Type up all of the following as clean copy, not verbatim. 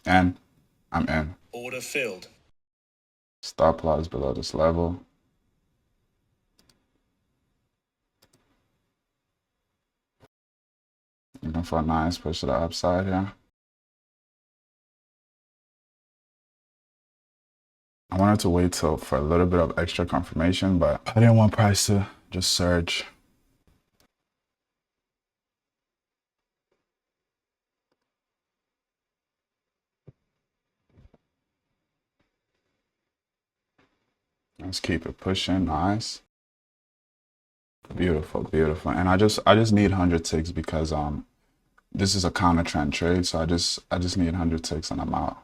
And I'm in. Order filled. Stop loss below this level. Looking for a nice push to the upside here. I wanted to wait for a little bit of extra confirmation, but I didn't want price to just surge. Let's keep it pushing. Nice. Beautiful, beautiful. And I just need 100 ticks because this is a counter trend trade, so I just need 100 ticks and I'm out.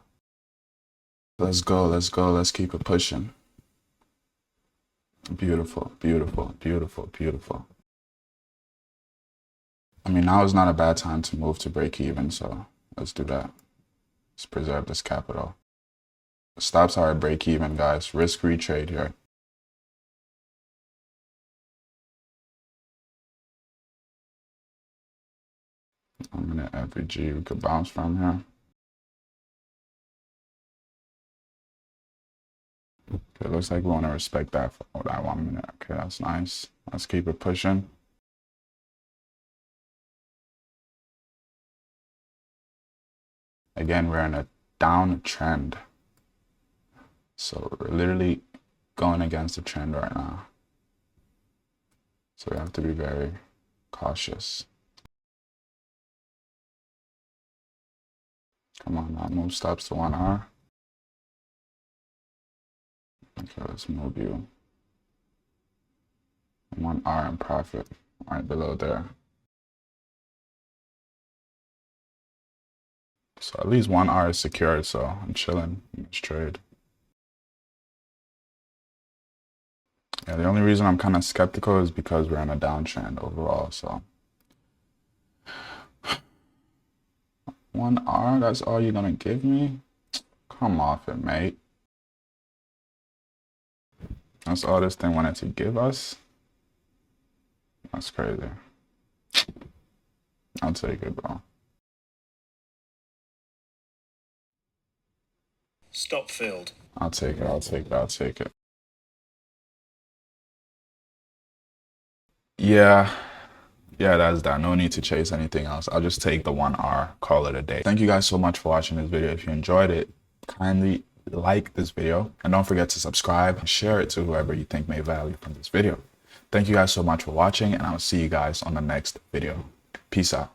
Let's go, let's go, let's keep it pushing. Beautiful, beautiful, beautiful, beautiful. I mean, now is not a bad time to move to break even, so let's do that. Let's preserve this capital. Stops are at break even, guys. Risk retrade here. I'm gonna iFVG. We could bounce from here. Okay, looks like we want to respect that for that 1 minute. Okay, that's nice. Let's keep it pushing. Again, we're in a downtrend. So we're literally going against the trend right now. So we have to be very cautious. Come on now, move stops to 1 hour. Okay, let's move you. 1 hour in profit, right below there. So at least 1 hour is secured, so I'm chilling in this trade. Yeah, the only reason I'm kind of skeptical is because we're in a downtrend overall, so. 1 hour, that's all you're gonna give me? Come off it, mate. That's all this thing wanted to give us? That's crazy. I'll take it, bro. Stop filled. I'll take it, I'll take it, I'll take it. Yeah, that's that. No need to chase anything else. I'll just take the 1 hour, call it a day. Thank you guys so much for watching this video. If you enjoyed it, kindly like this video and don't forget to subscribe and share it to whoever you think may value from this video. Thank you guys so much for watching, and I'll see you guys on the next video. Peace out.